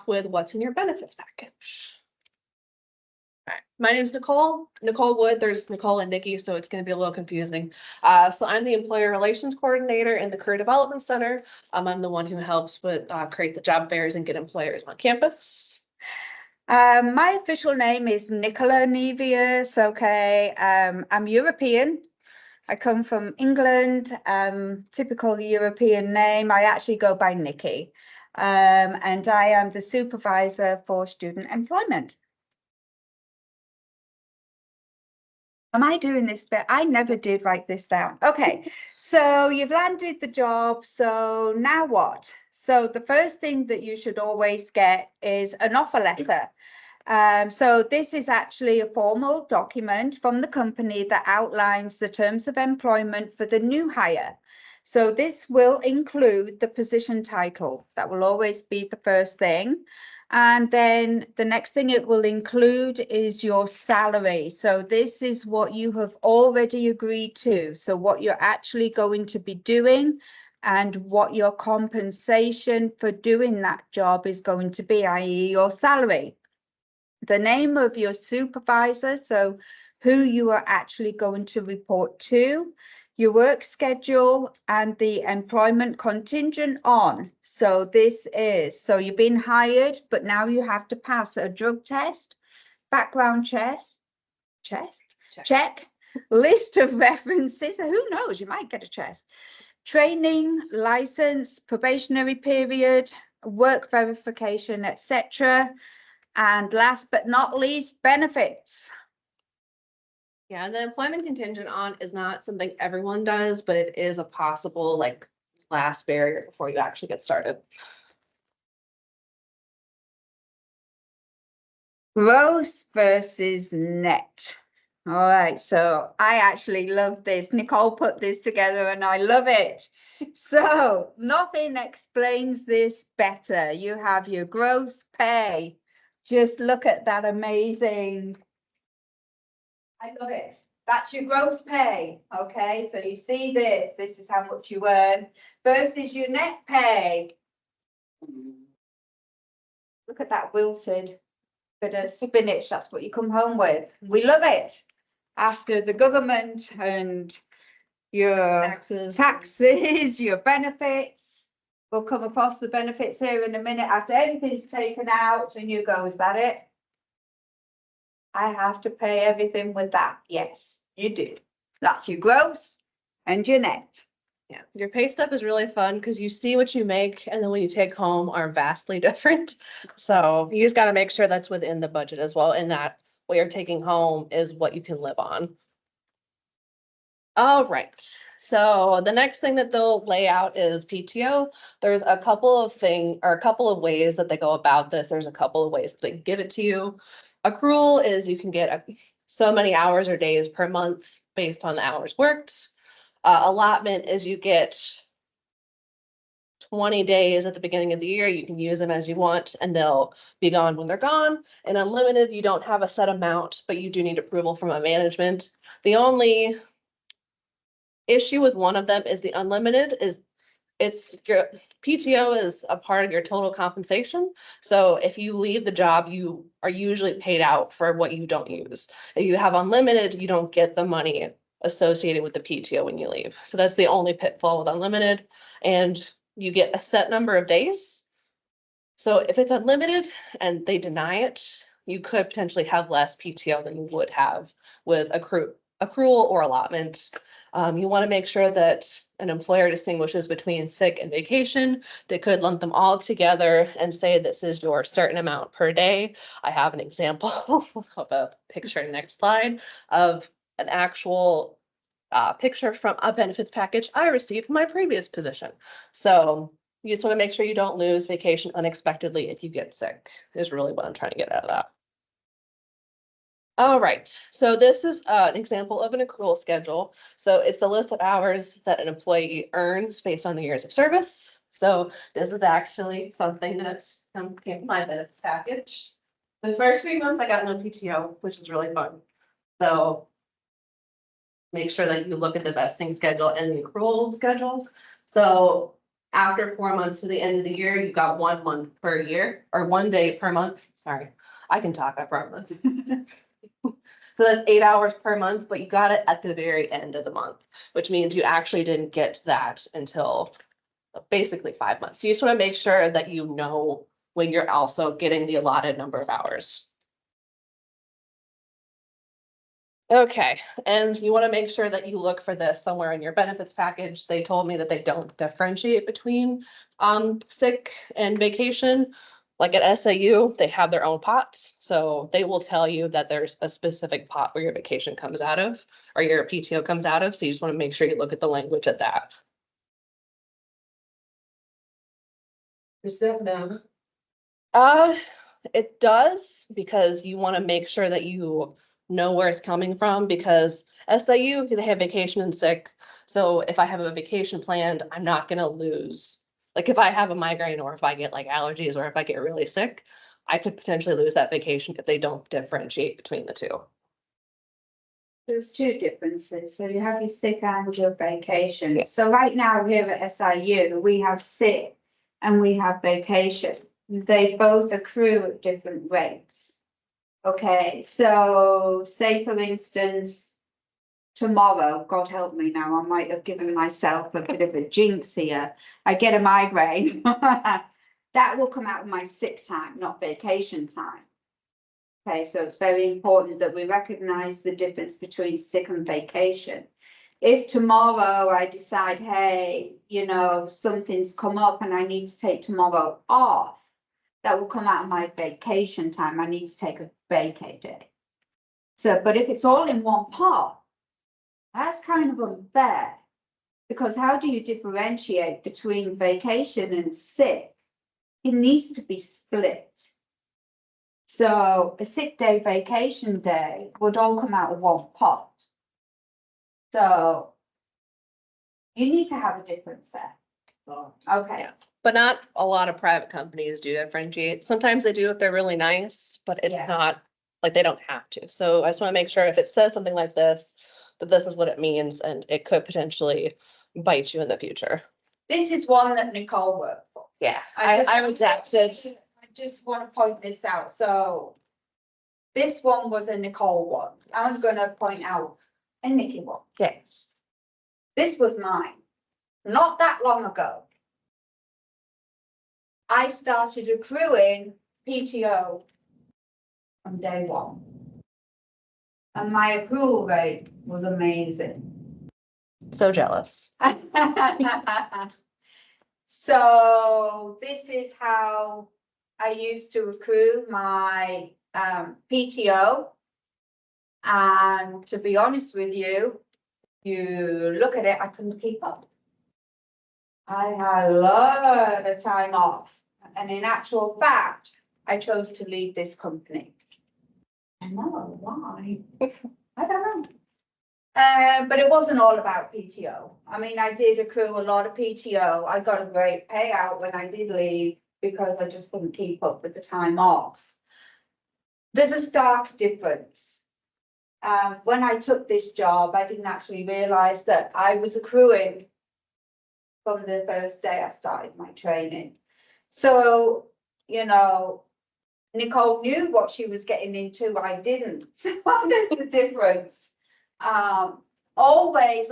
off with what's in your benefits package. All right, my name's Nicole Wood. There's Nicole and Nikki, so it's going to be a little confusing. So I'm the employer relations coordinator in the Career Development Center. I'm the one who helps with create the job fairs and get employers on campus. My official name is Nicola Nevius. Okay, I'm European. I come from England. Typical European name. I actually go by Nikki, and I am the supervisor for student employment. Am I doing this bit? I never did write this down. Okay, so you've landed the job. So now what? So the first thing that you should always get is an offer letter. So this is actually a formal document from the company that outlines the terms of employment for the new hire. So this will include the position title. That will always be the first thing. And then the next thing it will include is your salary. So this is what you have already agreed to. So what you're actually going to be doing and what your compensation for doing that job is going to be, i.e. your salary. The name of your supervisor, so who you are actually going to report to, your work schedule, and the employment contingent on. So this is, so you've been hired, but now you have to pass a drug test, background check, list of references. Who knows, you might get a test. Training, license, probationary period, work verification, etc. And last but not least, benefits. Yeah, the employment contingent on is not something everyone does, but it is a possible like last barrier before you actually get started. Gross versus net. All right, so I actually love this. Nicole put this together and I love it. So nothing explains this better. You have your gross pay. Just look at that amazing. I love it. That's your gross pay. Okay, so you see this. This is how much you earn versus your net pay. Look at that wilted bit of spinach. That's what you come home with. We love it. After the government and your taxes, your benefits. We'll come across the benefits here in a minute. After everything's taken out and you go, is that it? I have to pay everything with that. Yes, you do. That's your gross and your net. Yeah, your pay stub is really fun because you see what you make and then when you take home are vastly different. So you just got to make sure that's within the budget as well, and that what you're taking home is what you can live on. All right, so the next thing that they'll lay out is PTO. There's a couple of ways that they go about this. There's a couple of ways that they give it to you. Accrual is you can get so many hours or days per month based on the hours worked. Allotment is you get 20 days at the beginning of the year. You can use them as you want and they'll be gone when they're gone. And unlimited, you don't have a set amount, but you do need approval from a management. The only issue with one of them is the unlimited is it's your PTO is a part of your total compensation. So if you leave the job, you are usually paid out for what you don't use. If you have unlimited, you don't get the money associated with the PTO when you leave. So that's the only pitfall with unlimited. And you get a set number of days. So if it's unlimited and they deny it, you could potentially have less PTO than you would have with accrual or allotment. You want to make sure that an employer distinguishes between sick and vacation. They could lump them all together and say this is your certain amount per day. I have an example of a picture, next slide, of an actual picture from a benefits package I received from my previous position. So you just want to make sure you don't lose vacation unexpectedly if you get sick, is really what I'm trying to get out of that. All right, so this is an example of an accrual schedule. So it's the list of hours that an employee earns based on the years of service. So this is actually something that came from my benefits package. The first 3 months I got no PTO, which was really fun. So make sure that you look at the vesting schedule and the accrual schedule. So after 4 months to the end of the year, you got 1 month per year, or 1 day per month, sorry. I can talk, I promise. So that's 8 hours per month, but you got it at the very end of the month, which means you actually didn't get that until basically 5 months. So you just want to make sure that you know when you're also getting the allotted number of hours. Okay, and you want to make sure that you look for this somewhere in your benefits package. They told me that they don't differentiate between sick and vacation. Like at SAU, they have their own pots, so they will tell you that there's a specific pot where your vacation comes out of, or your PTO comes out of, so you just want to make sure you look at the language at that. Does that matter? It does, because you want to make sure that you know where it's coming from, because SIU, they have vacation and sick. So if I have a vacation planned, I'm not gonna lose. Like if I have a migraine, or if I get like allergies, or if I get really sick, I could potentially lose that vacation if they don't differentiate between the two. There's two differences. So you have your sick and your vacation. Yeah. So right now here at SIU, we have sick and we have vacation. They both accrue at different rates. Okay, so say for instance, tomorrow, God help me now, I might have given myself a bit of a jinx here. I get a migraine. That will come out of my sick time, not vacation time. Okay, so it's very important that we recognize the difference between sick and vacation. If tomorrow I decide, hey, you know, something's come up and I need to take tomorrow off, that will come out of my vacation time. I need to take a vacay day. So, but if it's all in one pot, that's kind of unfair, because how do you differentiate between vacation and sick? It needs to be split. So a sick day, vacation day would all come out of one pot. So you need to have a difference there. Oh, Okay. Yeah. But not a lot of private companies do differentiate. Sometimes they do if they're really nice, but it's Yeah. not, like, they don't have to. So I just want to make sure if it says something like this, that this is what it means, and it could potentially bite you in the future. This is one that Nicole worked for. Yeah, I I redacted. I just want to point this out. So this one was a Nicole one. I'm gonna point out a Nikki one. Yes. This was mine, not that long ago. I started accruing PTO on day one. And my accrual rate was amazing. So jealous. So this is how I used to accrue my PTO. And to be honest with you, you look at it, I couldn't keep up. I had a lot of time off, and in actual fact, I chose to leave this company. I know why. I don't know. But it wasn't all about PTO. I mean, I did accrue a lot of PTO. I got a great payout when I did leave because I just couldn't keep up with the time off. There's a stark difference. When I took this job, I didn't actually realize that I was accruing from the first day I started my training. So, you know, Nicole knew what she was getting into, I didn't. So there's the difference. Always,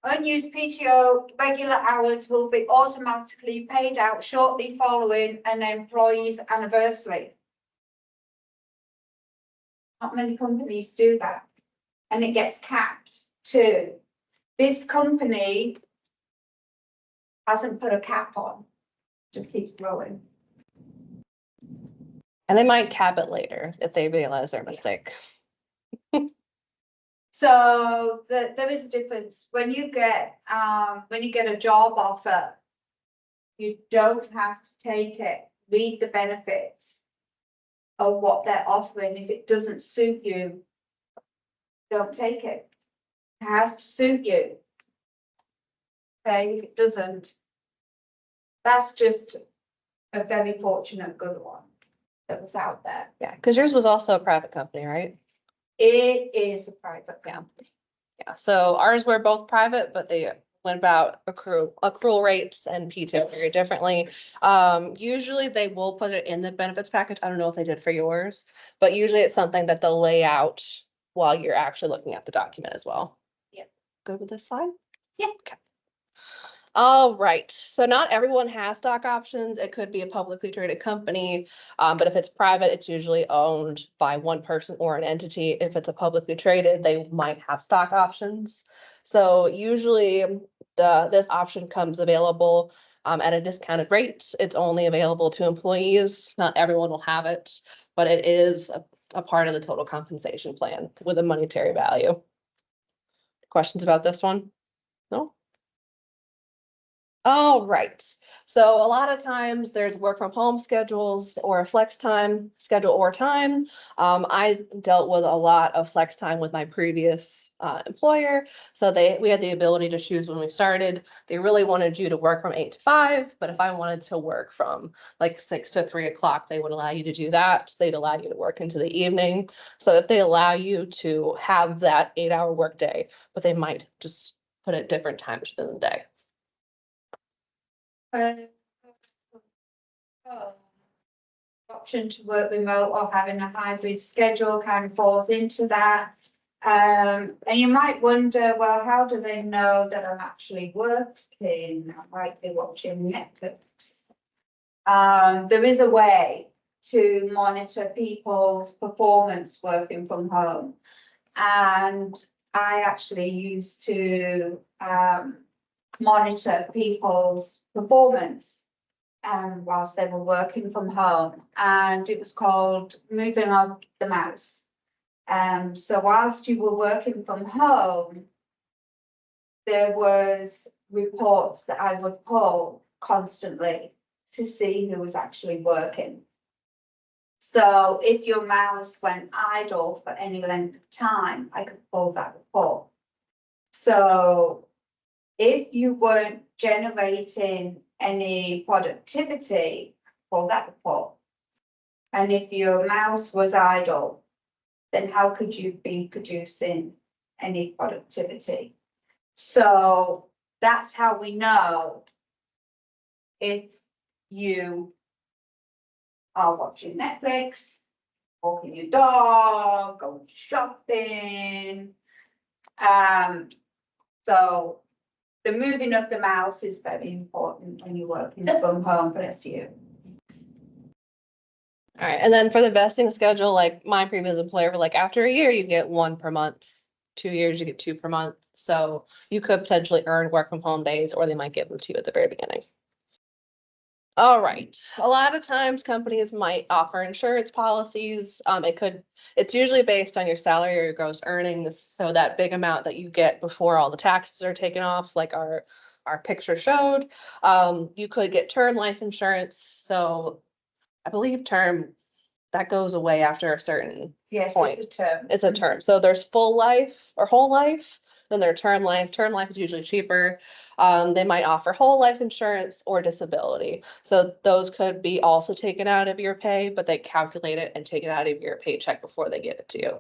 unused PTO regular hours will be automatically paid out shortly following an employee's anniversary. Not many companies do that, and it gets capped too. This company hasn't put a cap on, just keeps growing. And they might cap it later if they realize their mistake. So there is a difference when you get a job offer. You don't have to take it. Read the benefits of what they're offering. If it doesn't suit you, don't take it. It has to suit you. Okay, if it doesn't, that's just a very fortunate good one that was out there. Yeah, because yours was also a private company, right? It is a private Yeah. company. Yeah, so ours were both private, but they went about accrual rates and PTO very differently. Usually they will put it in the benefits package. I don't know if they did for yours, but usually it's something that they'll lay out while you're actually looking at the document as well. Yep. Good with this slide? Yeah. Okay. All right, so not everyone has stock options. It could be a publicly traded company, but if it's private, it's usually owned by one person or an entity. If it's a publicly traded, they might have stock options. So usually this option comes available at a discounted rate. It's only available to employees. Not everyone will have it, but it is a part of the total compensation plan with a monetary value. Questions about this one? No? All right. So a lot of times there's work from home schedules or a flex time schedule or time. I dealt with a lot of flex time with my previous employer. So we had the ability to choose when we started. They really wanted you to work from 8 to 5, but if I wanted to work from like 6 to 3 o'clock, they would allow you to do that. They'd allow you to work into the evening. So if they allow you to have that 8-hour workday, but they might just put it different times within the day. Option to work remote or having a hybrid schedule kind of falls into that. And you might wonder, well, how do they know that I'm actually working? I might be watching Netflix. There is a way to monitor people's performance working from home. And I actually used to monitor people's performance whilst they were working from home, and it was called moving of the mouse. So whilst you were working from home, there was reports that I would pull constantly to see who was actually working. So if your mouse went idle for any length of time, I could pull that report. So if you weren't generating any productivity, pull that report. And if your mouse was idle, then how could you be producing any productivity? So that's how we know if you are watching Netflix, walking your dog, going shopping. So the moving of the mouse is very important when you're working from home, bless you. All right, and then for the vesting schedule, like my previous employer, like after a year, you get 1 per month. 2 years, you get 2 per month. So you could potentially earn work from home days, or they might give them to you at the very beginning. All right, a lot of times companies might offer insurance policies. It's usually based on your salary or your gross earnings. So that big amount that you get before all the taxes are taken off, like our picture showed. You could get term life insurance. So I believe term, that goes away after a certain Yes, point. it's a term. It's a term. So there's full life or whole life, then there's term life. Term life is usually cheaper. They might offer whole life insurance or disability. So those could be also taken out of your pay, but they calculate it and take it out of your paycheck before they give it to you.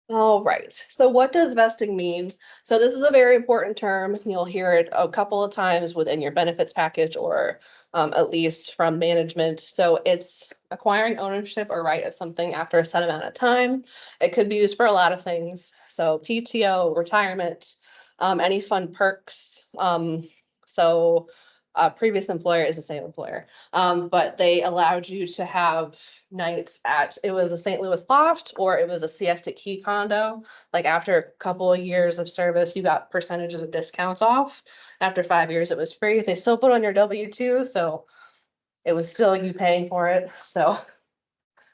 All right, so what does vesting mean? So this is a very important term. You'll hear it a couple of times within your benefits package or at least from management. So it's acquiring ownership or right of something after a set amount of time. It could be used for a lot of things. So PTO, retirement, any fun perks. Previous employer is the same employer, but they allowed you to have nights at, it was a St. Louis loft or it was a Siesta Key condo. Like after a couple of years of service, you got percentages of discounts off. After 5 years, it was free. They still put on your W-2, so it was still you paying for it. So,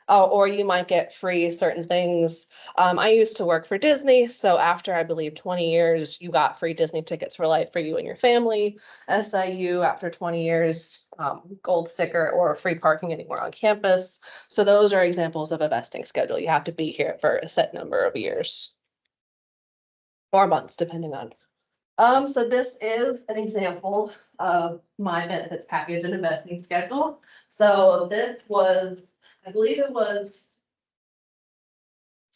or you might get free certain things. I used to work for Disney, so after I believe 20 years, you got free Disney tickets for life for you and your family. SIU after 20 years, gold sticker or free parking anywhere on campus. So those are examples of a vesting schedule. You have to be here for a set number of years or months, depending on. So this is an example of my benefits package and investing schedule. So this was, I believe it was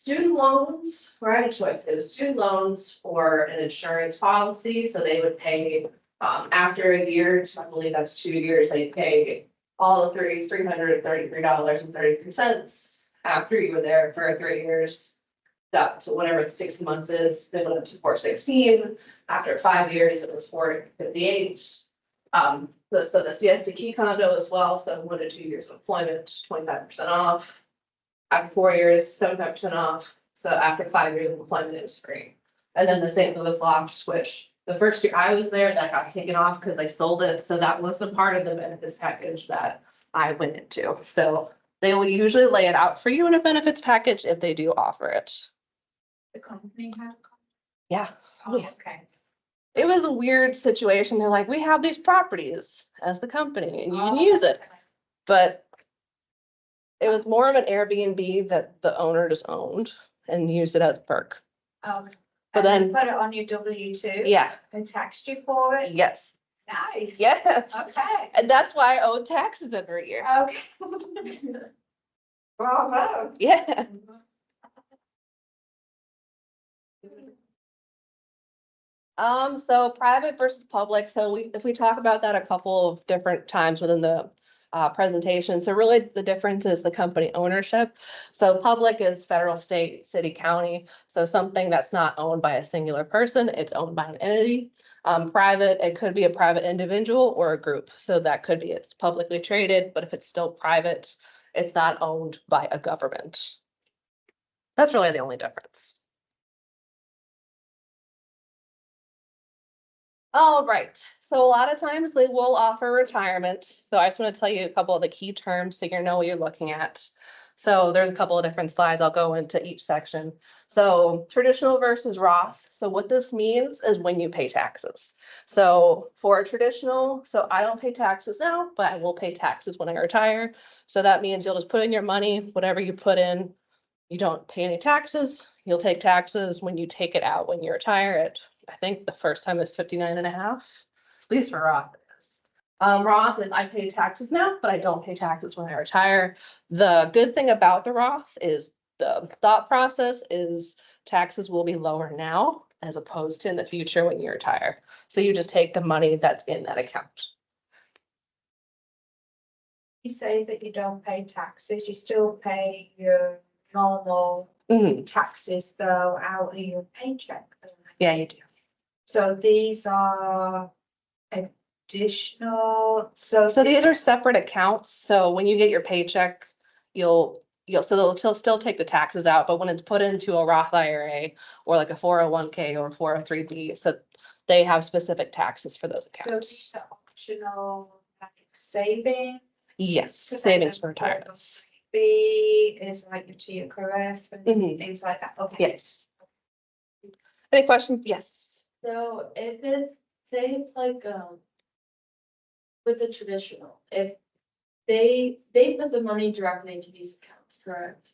Student loans, where I had a choice, it was student loans or an insurance policy, so they would pay, after a year, so I believe that's 2 years, they pay all of $333.33. After you were there for 3 years, up to whatever the 60 months is, they went up to 416. After 5 years, it was 458. So the CSD key condo as well, so 1 to 2 years of employment, 25% off. After 4 years, 75% off, so after 5 years of employment, it was free. And then the St. Louis loft switch, the first year I was there, that got taken off because I sold it, so that was the part of the benefits package that I went into, so they will usually lay it out for you in a benefits package if they do offer it. The company had. Yeah. Oh, yeah. okay. It was a weird situation. They're like, we have these properties as the company and you can Oh, use it. okay. But it was more of an Airbnb that the owner just owned and used it as a perk. Okay. But And you then- put it on your W-2? Yeah, And taxed you for it? yes, Nice. yes. Okay. And that's why I owe taxes every year. Okay. Bravo. Yeah. So private versus public, so if we talk about that a couple of different times within the presentation, so really the difference is the company ownership. So public is federal, state, city, county, so something that's not owned by a singular person, it's owned by an entity. Private, it could be a private individual or a group, so that could be it's publicly traded, but if it's still private, it's not owned by a government. That's really the only difference. All right, so a lot of times they will offer retirement. So I just want to tell you a couple of the key terms so you know what you're looking at. So there's a couple of different slides. I'll go into each section. So traditional versus Roth. So what this means is when you pay taxes. So for a traditional, so I don't pay taxes now, but I will pay taxes when I retire. So that means you'll just put in your money, whatever you put in, you don't pay any taxes. You'll take taxes when you take it out when you retire it. I think the first time is 59.5, at least for Roth it is. Roth is I pay taxes now, but I don't pay taxes when I retire. The good thing about the Roth is the thought process is taxes will be lower now as opposed to in the future when you retire. So you just take the money that's in that account. You say that you don't pay taxes, you still pay your normal Mhm. taxes though out of your paycheck. Yeah, you do. So these are additional, so. So these are separate accounts. So when you get your paycheck, so they'll still take the taxes out, but when it's put into a Roth IRA or like a 401k or 403b, so they have specific taxes for those So accounts. these are optional like saving. Yes, savings for retirement. B is like your TIAA-CREF and Mhm. things like that. Okay. Yes. Any questions? Yes. So if it's, say it's like, with the traditional, if they put the money directly into these accounts, correct?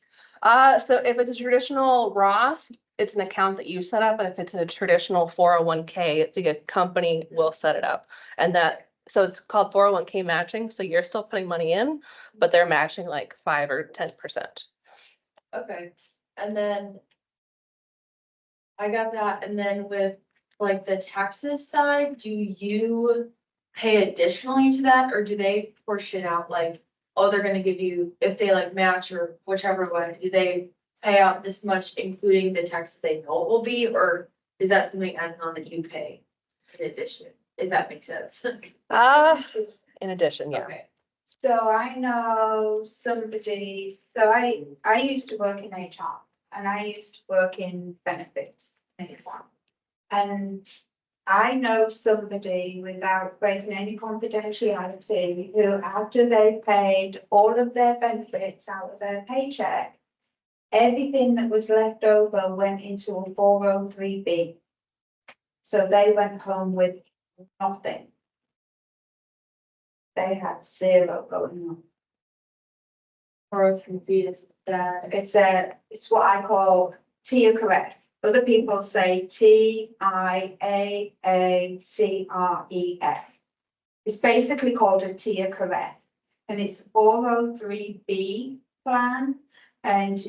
So if it's a traditional Roth, it's an account that you set up, but if it's a traditional 401k, the company will set it up. And so it's called 401k matching, so you're still putting money in, but they're matching like 5 or 10%. Okay, and then I got that, and then with like the taxes side, do you pay additionally to that, or do they portion out like, oh, they're gonna give you, if they like match or whichever way, do they pay out this much, including the taxes they know it will be, or is that something added on that you pay in addition, if that makes sense? In addition, yeah. Okay. So I know somebody, so I used to work in HR and I used to work in benefits. And I know somebody without breaking any confidentiality who after they paid all of their benefits out of their paycheck, everything that was left over went into a 403b. So they went home with nothing. They had zero going on. 403B is that, It's what I call TIAA-CREF. Other people say TIAA-CREF. It's basically called a TIAA-CREF, and it's 403B plan. And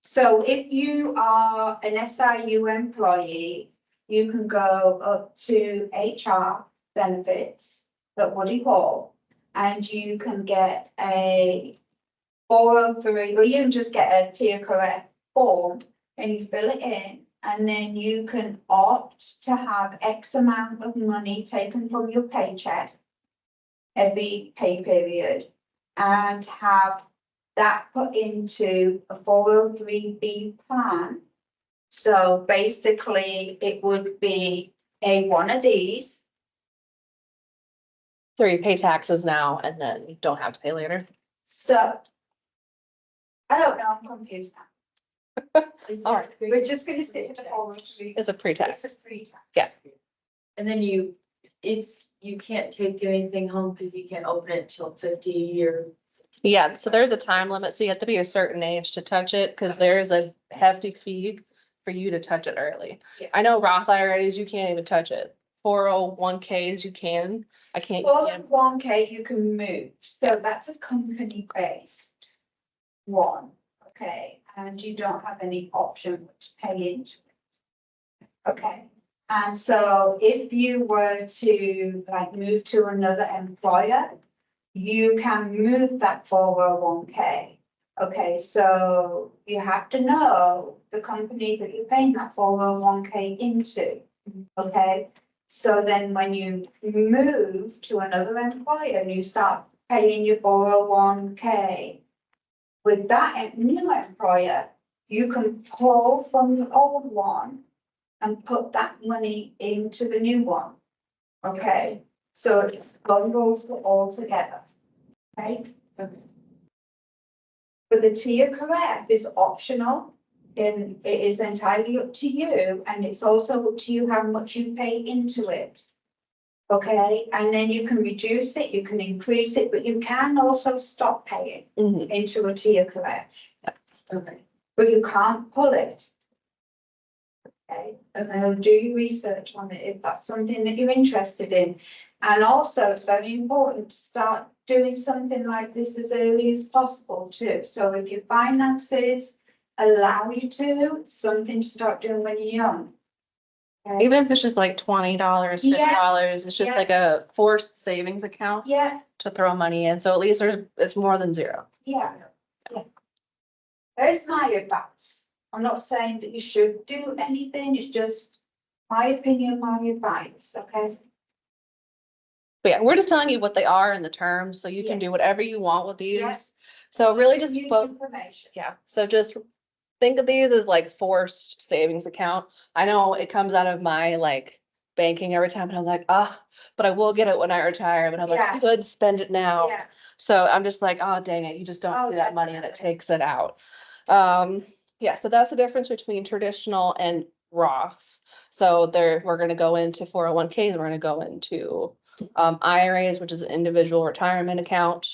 So if you are an SIU employee, you can go up to HR benefits at Woody Hall. And you can get a 403, or you can just get a Tier Correct form and you fill it in. And then you can opt to have X amount of money taken from your paycheck every pay period and have that put into a 403B plan. So basically, it would be one of these. So you pay taxes now and then you don't have to pay later. So I don't know, I'm confused now. All right. We're just gonna stick with the 403. It's a pre-tax. It's a pre-tax. Yeah. And then you can't take anything home because you can't open it till 50 or. Yeah, so there's a time limit, so you have to be a certain age to touch it, because there's a hefty fee for you to touch it early. Yeah. I know Roth IRAs, you can't even touch it. 401ks, you can. I can't. All in 1K you can move, so that's a company based one, okay, and you don't have any option to pay into it. Okay, and so if you were to like move to another employer, you can move that 401K. Okay, so you have to know the company that you're paying that 401K into, okay? So then when you move to another employer and you start paying your 401K with that new employer, you can pull from the old one and put that money into the new one. Okay, so it bundles it all together. Okay? But the Tier Correct is optional. And it is entirely up to you, and it's also up to you how much you pay into it. Okay, and then you can reduce it, you can increase it, but you can also stop paying Mhm. into a Tier Correct. Okay, but you can't pull it. Okay, and then do your research on it if that's something that you're interested in. And also, it's very important to start doing something like this as early as possible too. So if your finances allow you to, it's something to start doing when you're young. Okay? Even if it's just like $20, $50, it's just Yeah. like a forced savings account Yeah, to throw money in. So at least it's more than zero. yeah. That's my advice. I'm not saying that you should do anything, it's just my opinion, my advice, okay? But yeah, we're just telling you what they are in the terms, so you can do whatever you want with Yeah. these. So really just New focus. information. Yeah, so just think of these as like forced savings account. I know it comes out of my like banking every time and I'm like, but I will get it when I retire, but I'm like, I Yeah. could spend it now. Yeah, So I'm just like, oh, dang it, you just don't Oh, see that money and it definitely. takes it out. Yeah, so that's the difference between traditional and Roth. So we're gonna go into 401ks, we're gonna go into IRAs, which is an individual retirement account.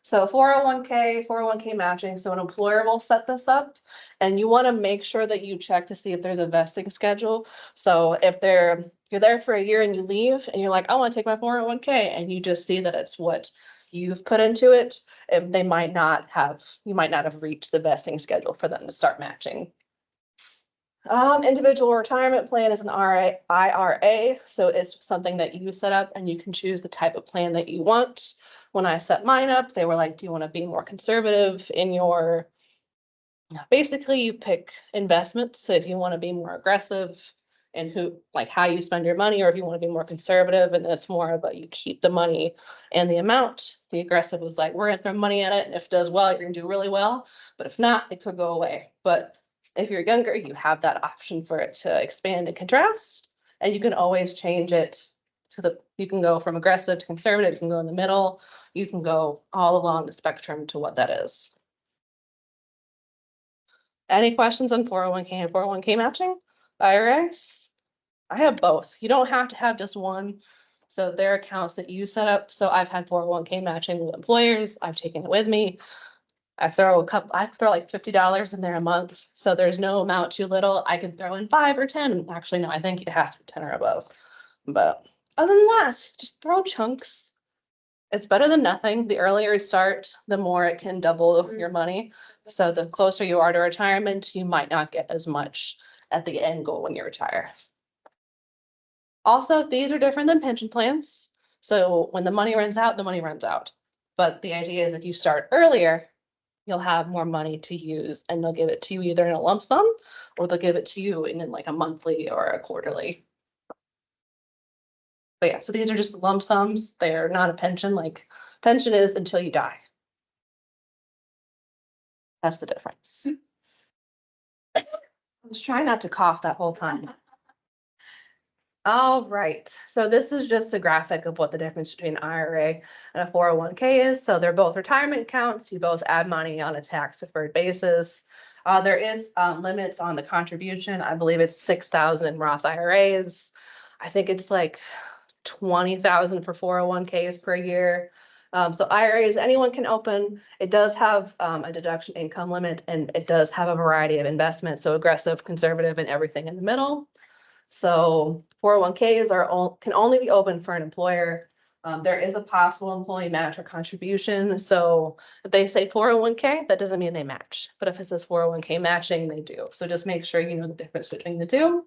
So 401k matching, so an employer will set this up and you want to make sure that you check to see if there's a vesting schedule. So if you're there for a year and you leave and you're like, I want to take my 401k and you just see that it's what you've put into it, you might not have reached the vesting schedule for them to start matching. Individual retirement plan is an IRA, so it's something that you set up and you can choose the type of plan that you want. When I set mine up, they were like, do you want to be more conservative in your, basically you pick investments. So if you want to be more aggressive in how you spend your money, or if you want to be more conservative and it's more about you keep the money and the amount. The aggressive was like, we're gonna throw money at it, and if it does well, you're gonna do really well. But if not, it could go away. But if you're younger, you have that option for it to expand and contrast, and you can always change it you can go from aggressive to conservative, you can go in the middle, you can go all along the spectrum to what that is. Any questions on 401k and 401k matching? IRAs? I have both. You don't have to have just one. So there are accounts that you set up. So I've had 401k matching with employers. I've taken it with me. I throw like $50 in there a month. So there's no amount too little. I can throw in 5 or 10. Actually, no, I think it has to be 10 or above. But other than that, just throw chunks. It's better than nothing. The earlier you start, the more it can double your money. So the closer you are to retirement, you might not get as much at the end goal when you retire. Also, these are different than pension plans. So when the money runs out, the money runs out. But the idea is if you start earlier, you'll have more money to use and they'll give it to you either in a lump sum or they'll give it to you in like a monthly or a quarterly. But yeah, so these are just lump sums. They're not a pension, like pension is until you die. That's the difference. I was trying not to cough that whole time. All right, so this is just a graphic of what the difference between an IRA and a 401k is. So they're both retirement accounts. You both add money on a tax deferred basis. There is limits on the contribution. I believe it's 6,000 in Roth IRAs. I think it's like 20,000 for 401ks per year. So IRAs, anyone can open. It does have a deduction income limit and it does have a variety of investments. So aggressive, conservative, and everything in the middle. So 401ks can only be open for an employer. There is a possible employee match or contribution. So if they say 401k, that doesn't mean they match. But if it says 401k matching, they do. So just make sure you know the difference between the two.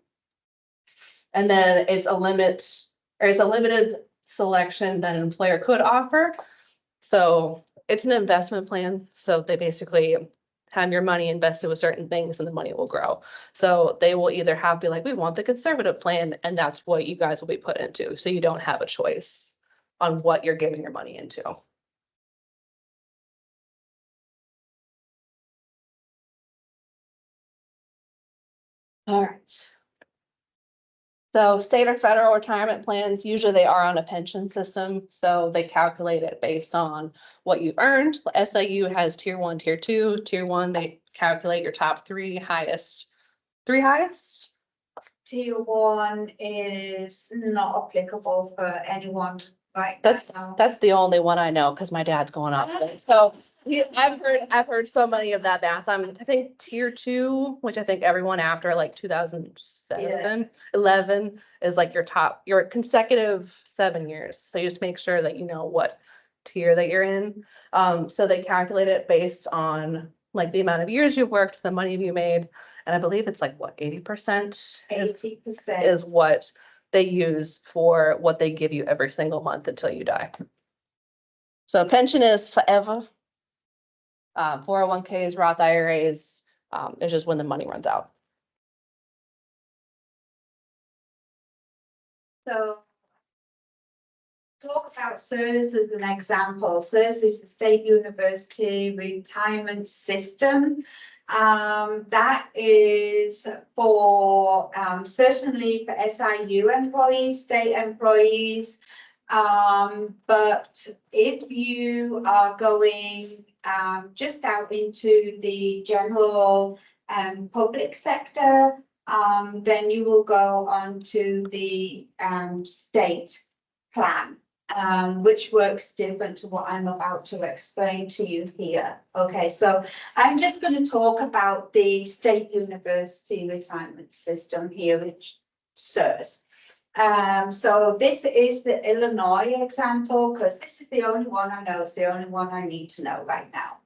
And then it's a limited selection that an employer could offer. So it's an investment plan. So they basically have your money invested with certain things and the money will grow. So they will either be like, we want the conservative plan, and that's what you guys will be put into. So you don't have a choice on what you're giving your money into. All right. So state or federal retirement plans, usually they are on a pension system. So they calculate it based on what you've earned. SIU has tier 1, tier 2. Tier 1, they calculate your top three highest. Tier 1 is not applicable for anyone right now. That's the only one I know because my dad's going off of it. So I've heard so many of that math. I think tier 2, which I think everyone after like 2007, 11 is like your consecutive 7 years. So you just make sure that you know what tier that you're in. So they calculate it based on like the amount of years you've worked, the money you made. And I believe it's like what, 80% 80% is what they use for what they give you every single month until you die. So pension is forever. 401ks, Roth IRAs, it's just when the money runs out. So talk about SERS as an example. SERS is the State University Retirement System. That is for certainly for SIU employees, state employees. But if you are going just out into the general public sector, then you will go on to the state plan, which works different to what I'm about to explain to you here. Okay, so I'm just going to talk about the State University Retirement System here, which SERS. So this is the Illinois example, because this is the only one I know, it's the only one I need to know right now.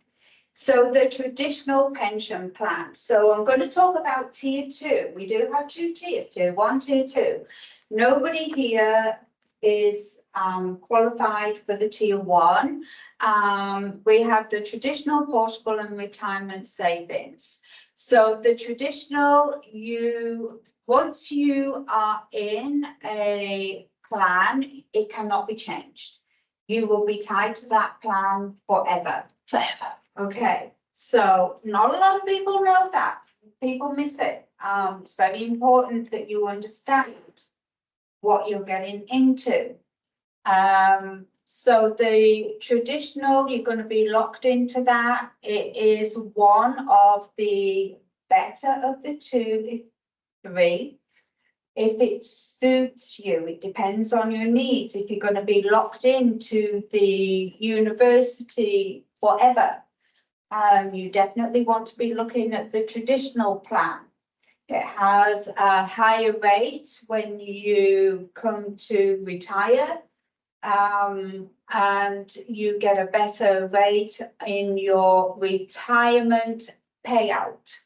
So the traditional pension plan. So I'm going to talk about tier 2. We do have 2 tiers, tier 1, tier 2. Nobody here is qualified for the tier 1. We have the traditional, portable and retirement savings. So the traditional, once you are in a plan, it cannot be changed. You will be tied to that plan forever. Okay, so not a lot of people know that. People miss it. It's very important that you understand what you're getting into. So the traditional, you're going to be locked into that. It is one of the better of the 2, 3. If it suits you, it depends on your needs. If you're going to be locked into the university forever, you definitely want to be looking at the traditional plan. It has a higher rate when you come to retire. and you get a better rate in your retirement payout.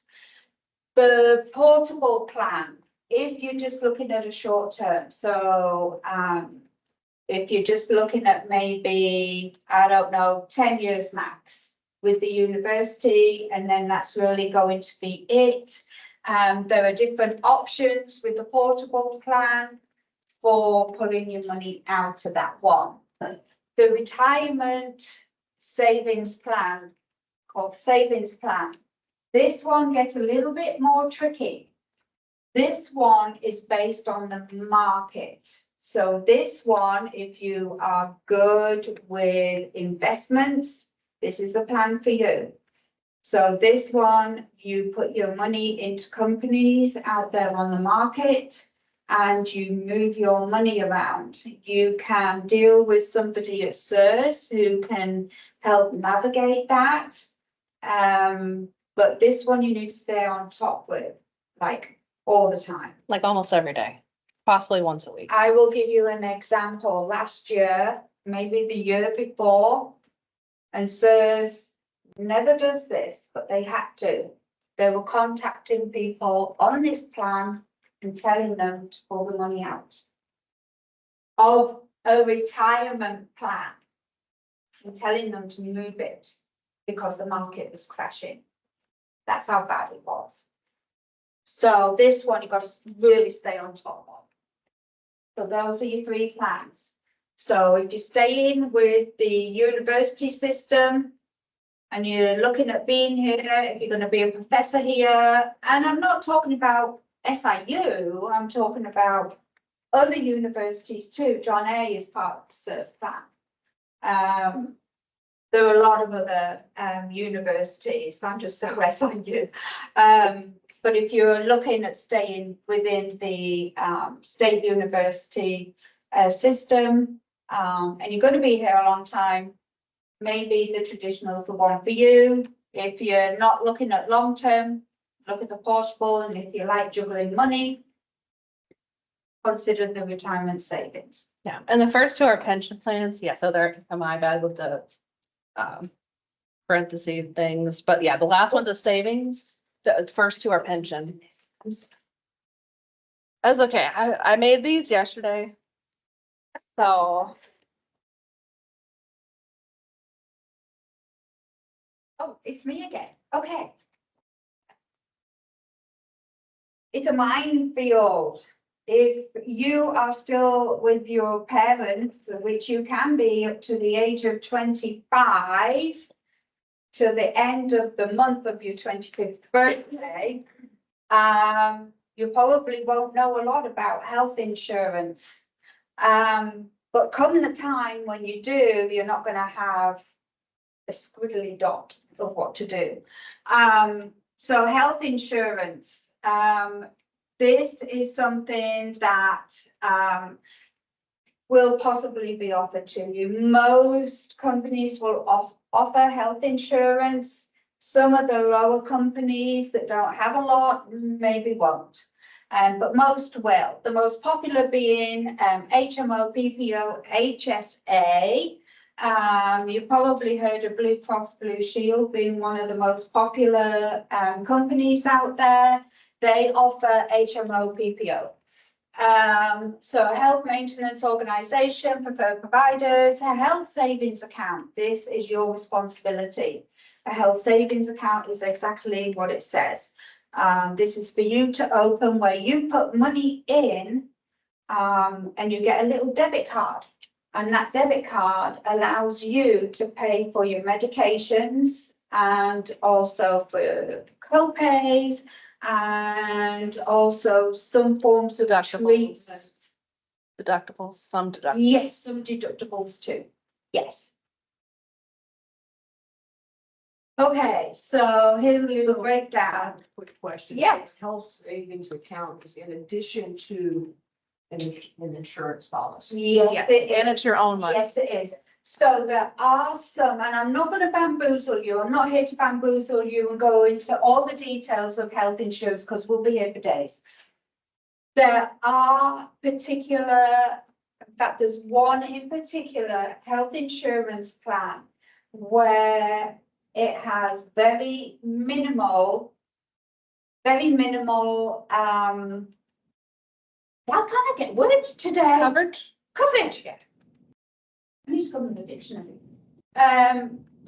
The portable plan, if you're just looking at a short term, so if you're just looking at maybe, I don't know, 10 years max with the university, and then that's really going to be it. There are different options with the portable plan for pulling your money out of that one. The retirement savings plan, called savings plan, this one gets a little bit more tricky. This one is based on the market. So this one, if you are good with investments, this is the plan for you. So this one, you put your money into companies out there on the market and you move your money around. You can deal with somebody at SERS who can help navigate that. But this one you need to stay on top with, like all the time. Like almost every day, possibly once a week. I will give you an example. Last year, maybe the year before, and SERS never does this, but they had to. They were contacting people on this plan and telling them to pull the money out of a retirement plan and telling them to move it because the market was crashing. That's how bad it was. So this one you got to really stay on top of. So those are your three plans. So if you're staying with the university system and you're looking at being here, if you're going to be a professor here, and I'm not talking about SIU, I'm talking about other universities too. John A is part of the SERS plan. There are a lot of other universities, I'm just so SIU. But if you're looking at staying within the state university system, and you're going to be here a long time, maybe the traditional is the one for you. If you're not looking at long term, look at the portable, and if you like juggling money, consider the retirement savings. Yeah, and the first two are pension plans. Yeah, so they're, my bad with the parentheses things, but yeah, the last one's a savings. The first two are pension. That's okay. I made these yesterday. So Oh, it's me again. Okay. It's a minefield. If you are still with your parents, which you can be up to the age of 25, to the end of the month of your 25th birthday, you probably won't know a lot about health insurance. But come the time when you do, you're not going to have a squiggly dot of what to do. So health insurance, this is something that will possibly be offered to you. Most companies will offer health insurance. Some of the lower companies that don't have a lot maybe won't, but most will. The most popular being HMO, PPO, HSA. You've probably heard of Blue Cross Blue Shield being one of the most popular companies out there. They offer HMO, PPO. So health maintenance organization, preferred providers, a health savings account. This is your responsibility. A health savings account is exactly what it says. This is for you to open where you put money in and you get a little debit card. And that debit card allows you to pay for your medications and also for co-pays and also some forms of treatment. Deductibles, some deductibles. Yes, some deductibles too. Yes. Okay, so here's a little breakdown. Quick question. Yes. Health savings account is in addition to an insurance policy. Yes, it is. And it's your own money. Yes, it is. So there are some, and I'm not going to bamboozle you. I'm not here to bamboozle you and go into all the details of health insurance because we'll be here for days. There are particular in fact, there's one in particular, health insurance plan, where it has very minimal, why can't I get words today? Coverage? Coverage. I need to go in the dictionary.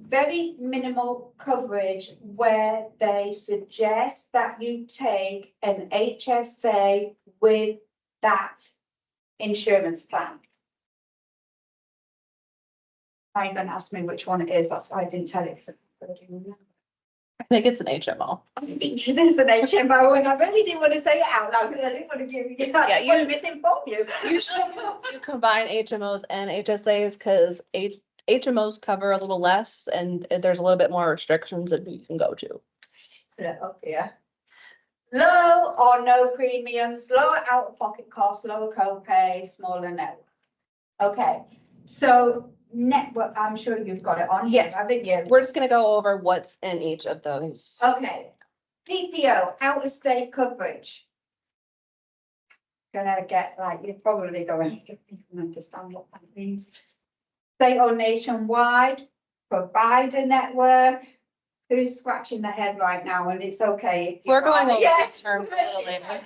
Very minimal coverage where they suggest that you take an HSA with that insurance plan. Are you gonna ask me which one it is? That's why I didn't tell it, because I don't remember. I think it's an HMO. I think it is an HMO, and I really didn't want to say it out loud because I didn't want to give you, I Yeah, didn't want to misinform you. Usually you combine HMOs and HSAs because HMOs cover a little less and there's a little bit more restrictions that you can go to. Yeah. Low or no premiums, lower out-of-pocket costs, lower co-pay, smaller network. Okay, so network, I'm sure you've got it on here, Yes. haven't you? We're just gonna go over what's in each of those. Okay, PPO, out-of-state coverage. Gonna get like, you're probably going, you can understand what that means. State or nationwide, provider network. Who's scratching their head right now? And it's okay. if you We're going are. over Yes. this term a little later.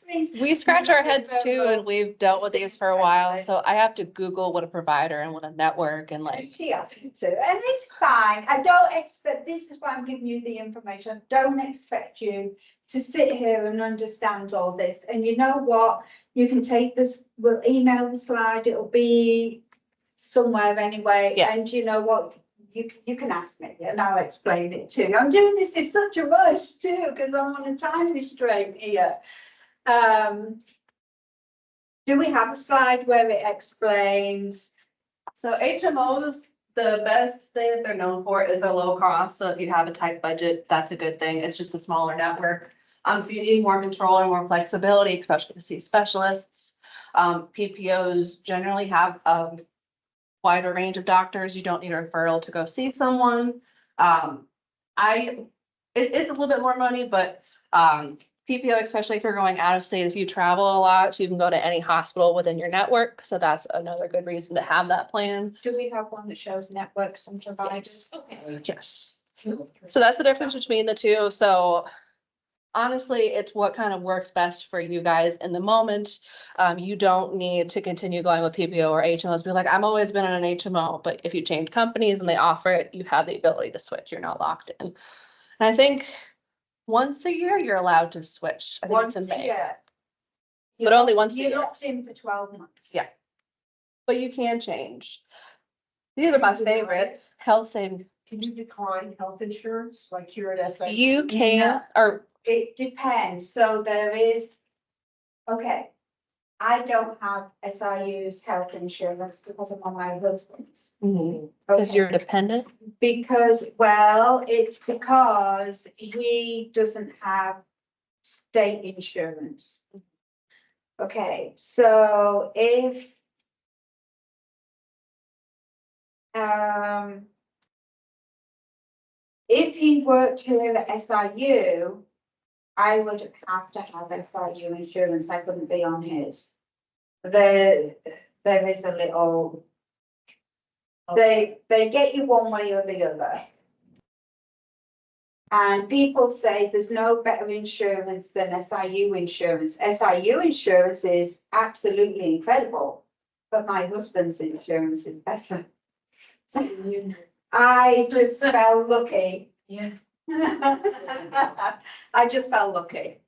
Means. We scratch our heads too and we've dealt with these for a while, so I have to Google what a provider and what a network and like. She asked me to, and it's fine. I don't expect, this is why I'm giving you the information. Don't expect you to sit here and understand all this. And you know what? You can take this, we'll email the slide, it'll be somewhere anyway. Yeah. And you know what? You can ask me and I'll explain it to you. I'm doing this in such a rush too, because I'm on a time restraint here. Do we have a slide where it explains? So HMOs, the best thing that they're known for is their low cost. So if you have a tight budget, that's a good thing. It's just a smaller network. If you need more control and more flexibility, especially to see specialists, PPOs generally have a wider range of doctors. You don't need a referral to go see someone. It's a little bit more money, but PPO, especially if you're going out of state, if you travel a lot, so you can go to any hospital within your network. So that's another good reason to have that plan. Do we have one that shows networks and providers? Yes. So that's the difference between the two. So honestly, it's what kind of works best for you guys in the moment. You don't need to continue going with PPO or HMOs. Be like, I've always been on an HMO, but if you change companies and they offer it, you have the ability to switch. You're not locked in. And I think once a year, you're allowed to switch. I think Once it's a in May, year. but only once a You're year. locked in for 12 months. Yeah. But you can change. These are my favorite health savings. Can you decline health insurance like here at SI? You can, No. or It depends. So there is, okay. I don't have SIU's health insurance because I'm on my husband's. because Okay. you're dependent. Because, well, it's because he doesn't have state insurance. Okay, so if he worked here at SIU, I would have to have SIU insurance. I couldn't be on his. There is a little. They get you one way or the other. And people say there's no better insurance than SIU insurance. SIU insurance is absolutely incredible, but my husband's insurance is better. So I just felt lucky. Yeah. I just felt lucky.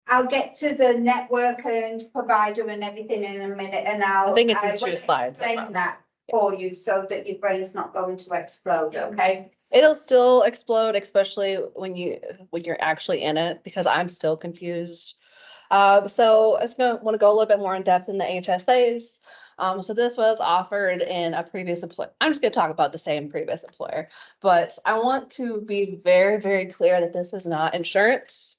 I'll get to the network and provider and everything in a minute, and I think it's in will 2 slides. explain that for you so that your brain's not going to explode, okay? It'll still explode, especially when you're actually in it, because I'm still confused. So I just want to go a little bit more in depth in the HSAs. So this was offered in a previous employer. I'm just going to talk about the same previous employer, but I want to be very, very clear that this is not insurance.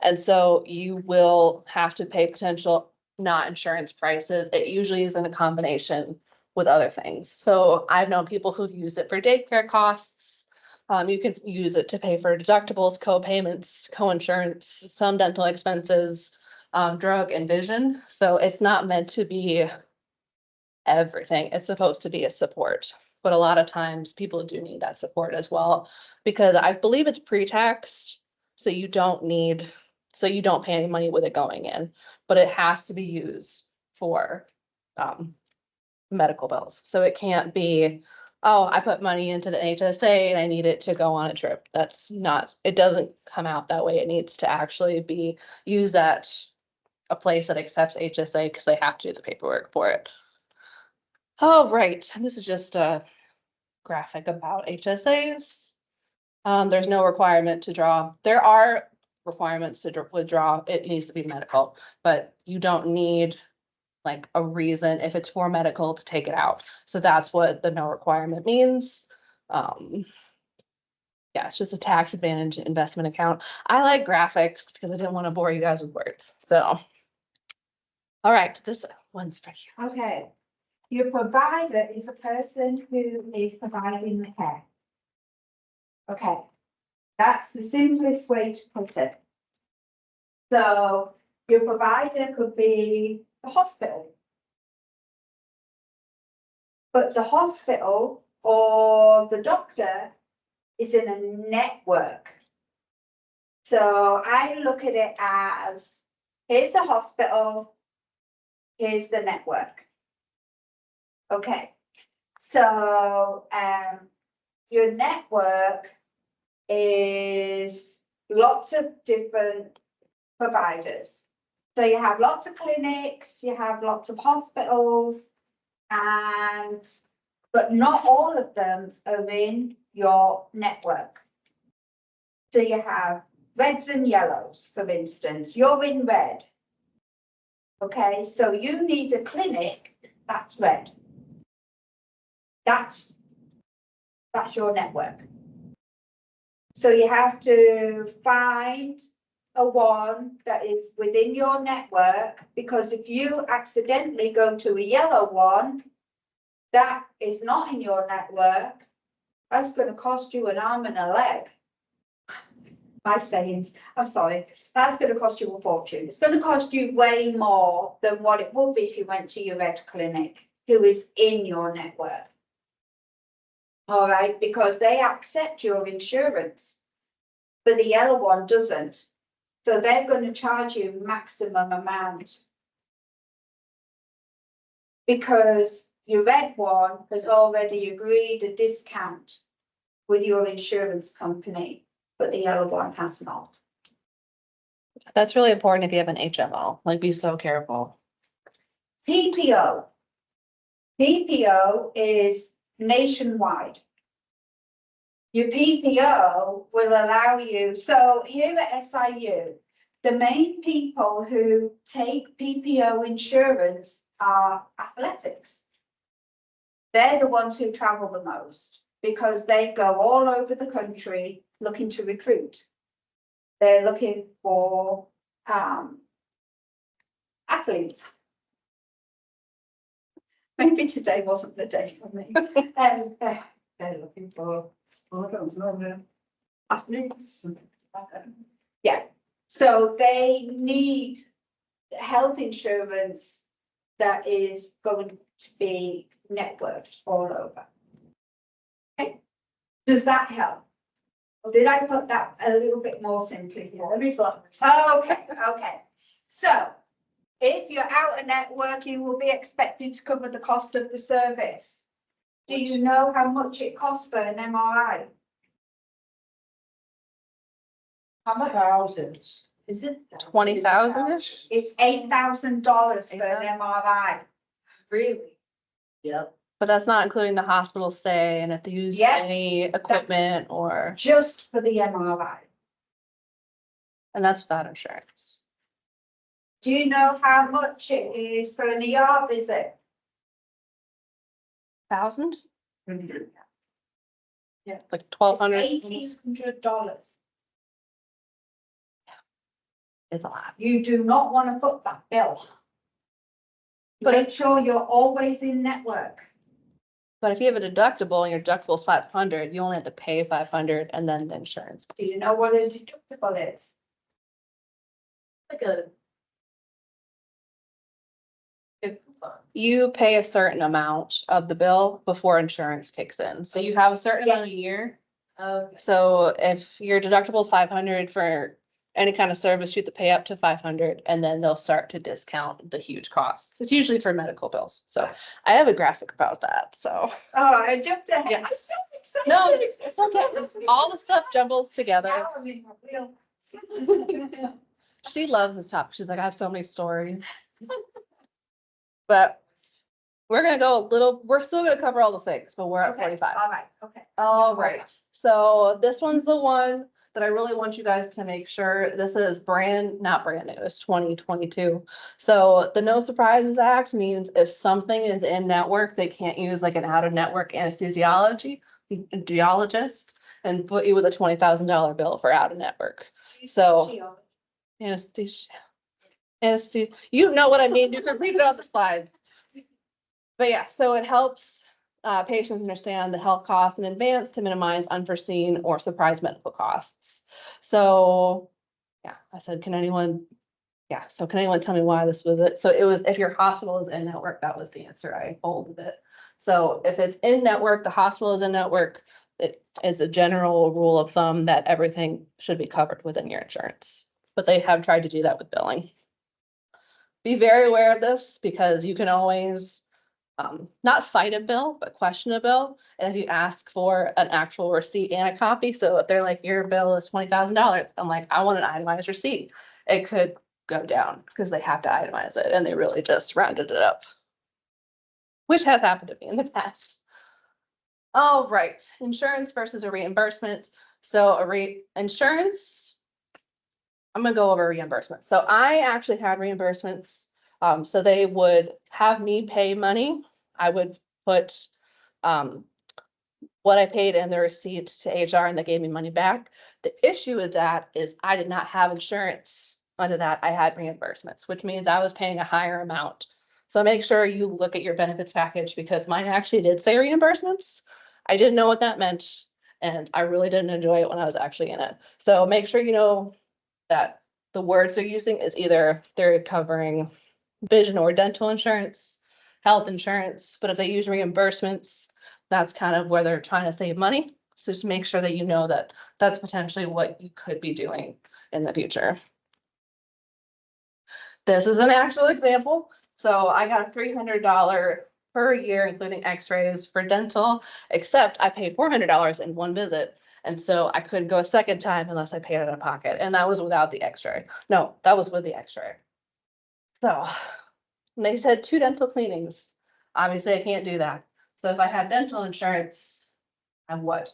And so you will have to pay potential not insurance prices. It usually is in a combination with other things. So I've known people who've used it for daycare costs. You can use it to pay for deductibles, co-payments, co-insurance, some dental expenses. drug and vision. So it's not meant to be everything. It's supposed to be a support. But a lot of times people do need that support as well, because I believe it's pre-taxed. So you don't pay any money with it going in, but it has to be used for medical bills. So it can't be, oh, I put money into the HSA and I need it to go on a trip. That's not, it doesn't come out that way. It needs to actually be used at a place that accepts HSA because they have to do the paperwork for it. Oh, right. And this is just a graphic about HSAs. There's no requirement to draw. There are requirements to withdraw. It needs to be medical, but you don't need like a reason if it's for medical to take it out. So that's what the no requirement means. Yeah, it's just a tax advantage investment account. I like graphics because I didn't want to bore you guys with words. So, all right, this one's for you. Okay. Your provider is a person who is providing the care. Okay, that's the simplest way to put it. So your provider could be the hospital. But the hospital or the doctor is in a network. So I look at it as, here's the hospital, here's the network. Okay, so your network is lots of different providers. So you have lots of clinics, you have lots of hospitals, but not all of them are in your network. So you have reds and yellows, for instance. You're in red. Okay, so you need a clinic that's red. That's your network. So you have to find a one that is within your network, because if you accidentally go to a yellow one that is not in your network, that's going to cost you an arm and a leg. My sayings, I'm sorry, that's going to cost you a fortune. It's going to cost you way more than what it would be if you went to your red clinic, who is in your network. All right, because they accept your insurance, but the yellow one doesn't. So they're going to charge you maximum amount, because your red one has already agreed a discount with your insurance company, but the yellow one has not. That's really important if you have an HMO, like be so careful. PPO. PPO is nationwide. Your PPO will allow you, so here at SIU, the main people who take PPO insurance are athletics. They're the ones who travel the most because they go all over the country looking to recruit. They're looking for athletes. Maybe today wasn't the day for me. They're looking for, I don't know, athletes. Yeah, so they need health insurance that is going to be networked all over. Okay, does that help? Or did I put that a little bit more simply? Okay, okay. So if you're out of network, you will be expected to cover the cost of the service. Do you know how much it costs for an MRI? How much? Thousands. Is it 20,000-ish? It's $8,000 for an MRI. really? Yep. But that's not including the hospital stay and if they use Yeah, any equipment or, Just for the MRI. and that's without insurance. Do you know how much it is for an ER visit? 1,000? Yeah. Like It's 1,200 $1,800. is a lot. You do not want to foot that bill. But Make sure you're always in network. But if you have a deductible and your deductible is 500, you only have to pay 500 and then the insurance. Do you know what a deductible is? Like a you pay a certain amount of the bill before insurance kicks in. So you have a certain amount a year. Okay. So if your deductible is 500 for any kind of service, you have to pay up to 500, and then they'll start to discount the huge costs. It's usually for medical bills. So I have a graphic about that, so. Oh, I jumped ahead. Yeah. I'm so excited. No, it's okay. It's all the stuff jumbles together. Now I'm in my wheel. She loves this topic. She's like, I have so many stories. But we're gonna go a little, we're still gonna cover all the things, but we're at Okay, 45. all right, okay. All right, so this one's the one that I really want you guys to make sure, this is not brand new, it's 2022. So the No Surprises Act means if something is in network, they can't use like an out-of-network anesthesiologist and put you with a $20,000 bill for out-of-network. So anesthesia, you know what I mean, you can read it on the slides. But yeah, so it helps patients understand the health costs in advance to minimize unforeseen or surprise medical costs. So, yeah, I said, can anyone tell me why this was it? So it was, if your hospital is in network, that was the answer. I bolded it. So if it's in network, the hospital is in network, it is a general rule of thumb that everything should be covered within your insurance. But they have tried to do that with billing. Be very aware of this because you can always not fight a bill, but question a bill. And if you ask for an actual receipt and a copy, so if they're like, your bill is $20,000, I'm like, I want an itemized receipt. It could go down because they have to itemize it and they really just rounded it up. Which has happened to me in the past. All right, insurance versus a reimbursement. So insurance, I'm gonna go over reimbursement. So I actually had reimbursements. So they would have me pay money. I would put what I paid in the receipt to HR and they gave me money back. The issue with that is I did not have insurance under that. I had reimbursements, which means I was paying a higher amount. So make sure you look at your benefits package because mine actually did say reimbursements. I didn't know what that meant and I really didn't enjoy it when I was actually in it. So make sure you know that the words they're using is either they're covering vision or dental insurance, health insurance, but if they use reimbursements, that's kind of where they're trying to save money. So just make sure that you know that that's potentially what you could be doing in the future. This is an actual example. So I got a $300 per year, including x-rays for dental, except I paid $400 in one visit. And so I couldn't go a second time unless I paid out of pocket. And that was without the x-ray. No, that was with the x-ray. So they said 2 dental cleanings. Obviously, I can't do that. So if I have dental insurance, I'm what?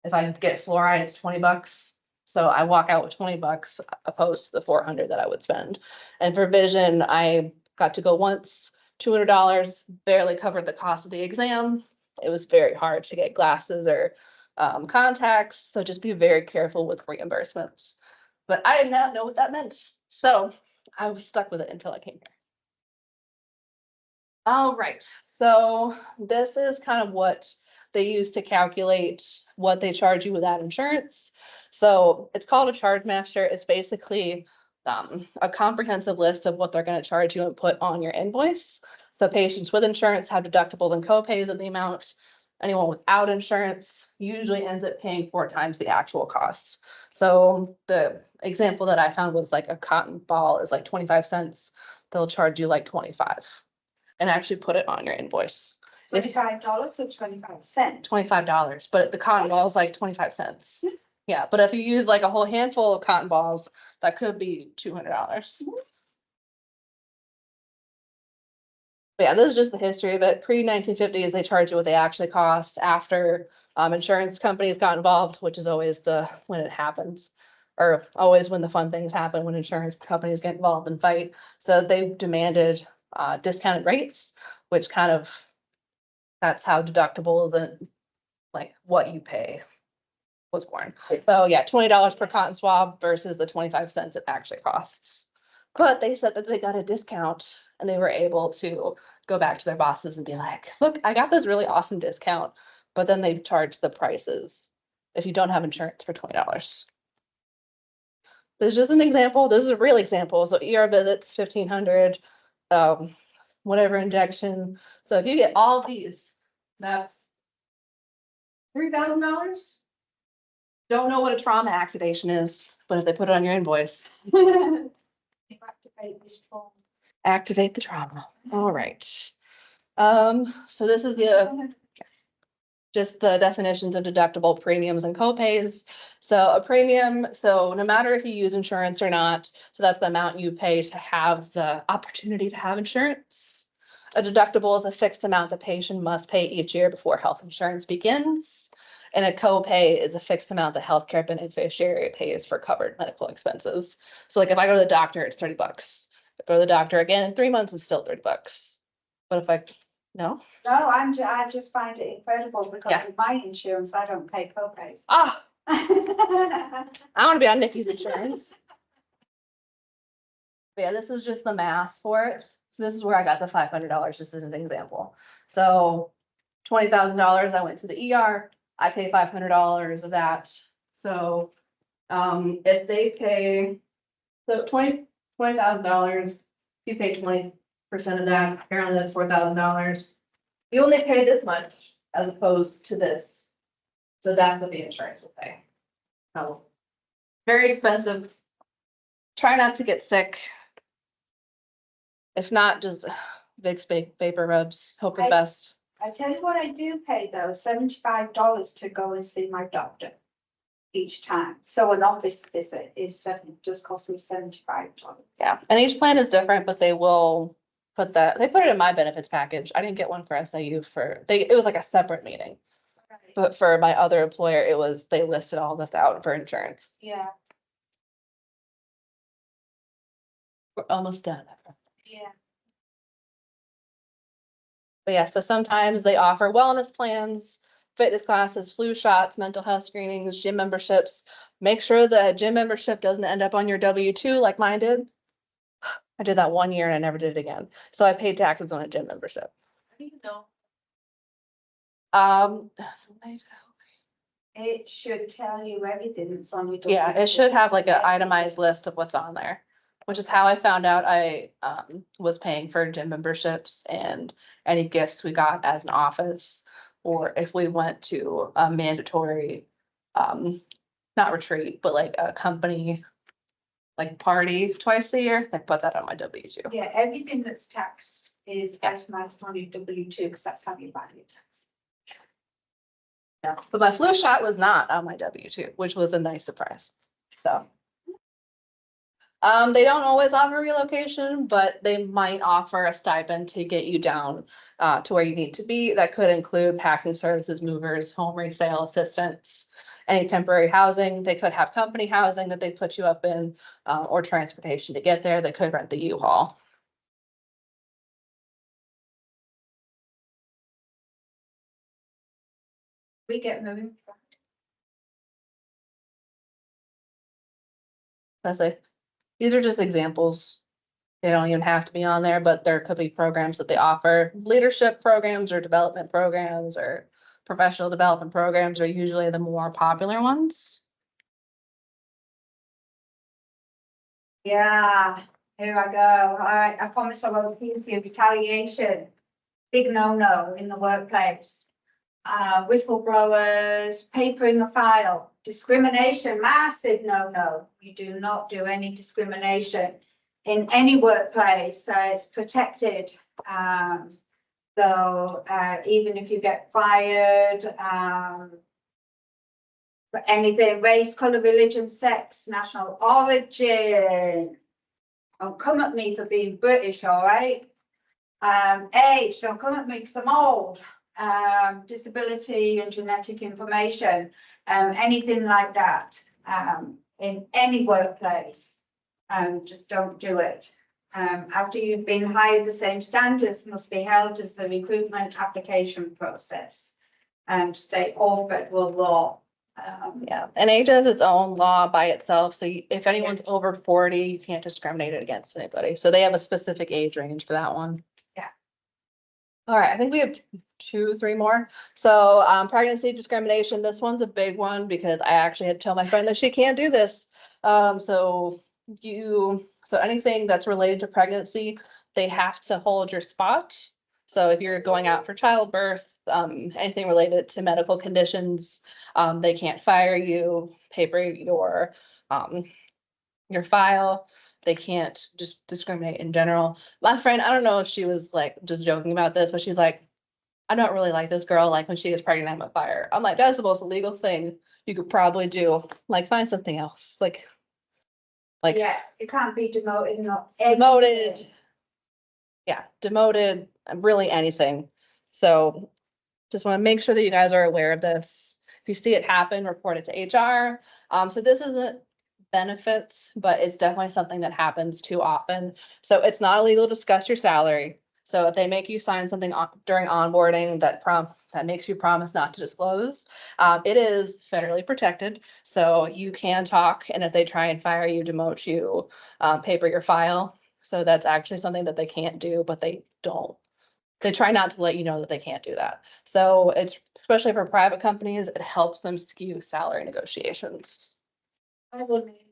If I get fluoride, it's $20. So I walk out with $20 opposed to the 400 that I would spend. And for vision, I got to go once, $200, barely covered the cost of the exam. It was very hard to get glasses or contacts. So just be very careful with reimbursements. But I did not know what that meant. So I was stuck with it until I came here. All right, so this is kind of what they use to calculate what they charge you without insurance. So it's called a charge master. It's basically a comprehensive list of what they're going to charge you and put on your invoice. So patients with insurance have deductibles and copays of the amount. Anyone without insurance usually ends up paying 4 times the actual cost. So the example that I found was like a cotton ball is like 25 cents. They'll charge you like 25 and actually put it on your invoice. $25 or 25 cents? $25, but the cotton ball is like 25 cents. Yeah, but if you use like a whole handful of cotton balls, that could be $200. But yeah, this is just the history of it. Pre-1950s, they charge you what they actually cost. After insurance companies got involved, which is always when it happens, or always when the fun things happen, when insurance companies get involved and fight. So they demanded discounted rates, which kind of, that's how deductible like what you pay was born. So yeah, $20 per cotton swab versus the 25 cents it actually costs. But they said that they got a discount and they were able to go back to their bosses and be like, look, I got this really awesome discount, but then they charge the prices if you don't have insurance for $20. This is just an example. This is a real example. So ER visits, 1,500. whatever injection. So if you get all of these, that's $3,000. Don't know what a trauma activation is, but if they put it on your invoice, Activate this form. activate the trauma. All right. So this is just the definitions of deductible premiums and copays. So a premium, so no matter if you use insurance or not, so that's the amount you pay to have the opportunity to have insurance. A deductible is a fixed amount the patient must pay each year before health insurance begins. And a copay is a fixed amount the healthcare beneficiary pays for covered medical expenses. So like if I go to the doctor, it's $30. If I go to the doctor again in 3 months, it's still $30. But if no? No, I just find it incredible because Yeah. with my insurance, I don't pay copays. Ah, I want to be on Nikki's insurance. But yeah, this is just the math for it. So this is where I got the $500, just as an example. So $20,000, I went to the ER, I pay $500 of that. So, if they pay, so $20,000, you pay 20% of that, apparently that's $4,000. You only pay this much as opposed to this. So that's what the insurance will pay. So, very expensive. Try not to get sick. If not, just Vicks vapor rubs, hope for the best. I tell you what I do pay though, $75 to go and see my doctor each time. So an office visit is just costs me $75. Yeah, and each plan is different, but they will put that, they put it in my benefits package. I didn't get one for SIU it was like a separate meeting. Right. But for my other employer, they listed all this out for insurance. Yeah, We're almost done. yeah. But yeah, so sometimes they offer wellness plans, fitness classes, flu shots, mental health screenings, gym memberships. Make sure the gym membership doesn't end up on your W-2 like mine did. I did that 1 year and I never did it again. So I paid taxes on a gym membership. How do you know? It should tell you everything that's on your. Yeah, it should have like an itemized list of what's on there, which is how I found out I was paying for gym memberships and any gifts we got as an office. Or if we went to a mandatory, not retreat, but like a company like party twice a year, I put that on my W-2. Yeah, everything that's taxed is Yeah. itemized on your W-2 because that's how you buy your tax. Yeah, but my flu shot was not on my W-2, which was a nice surprise. So. They don't always offer relocation, but they might offer a stipend to get you down to where you need to be. That could include packing services, movers, home resale assistance, any temporary housing. They could have company housing that they put you up in, or transportation to get there. They could rent the U-Haul. We get moving. That's it. These are just examples. They don't even have to be on there, but there could be programs that they offer. Leadership programs or development programs or professional development programs are usually the more popular ones. Yeah, here I go. All right, I promise I won't accuse you of retaliation. Big no-no in the workplace. Whistleblowers, papering a file, discrimination, massive no-no. You do not do any discrimination in any workplace. It's protected. So even if you get fired, for anything, race, color, religion, sex, national origin. Don't come at me for being British, all right? Age, don't come at me because I'm old. Disability and genetic information, anything like that, in any workplace, just don't do it. After you've been hired, the same standards must be held as the recruitment application process, state or federal law. Yeah, and age has its own law by itself. So if anyone's over 40, you can't discriminate against anybody. So they have a specific age range for that one. Yeah. All right, I think we have 2, 3 more. So pregnancy discrimination, this one's a big one because I actually had to tell my friend that she can't do this. So anything that's related to pregnancy, they have to hold your spot. So if you're going out for childbirth, anything related to medical conditions, they can't fire you, paper your file. They can't just discriminate in general. My friend, I don't know if she was like just joking about this, but she's like, I don't really like this girl. Like when she gets pregnant, I'm gonna fire her. I'm like, that's the most illegal thing you could probably do. Like find something else. Like Yeah, it can't be demoted, not. demoted. Yeah, demoted, really anything. So just want to make sure that you guys are aware of this. If you see it happen, report it to HR. So this isn't benefits, but it's definitely something that happens too often. So it's not illegal to discuss your salary. So if they make you sign something during onboarding that makes you promise not to disclose, it is federally protected. So you can talk, and if they try and fire you, demote you, paper your file. So that's actually something that they can't do, but they don't. They try not to let you know that they can't do that. So it's, especially for private companies, it helps them skew salary negotiations. I will need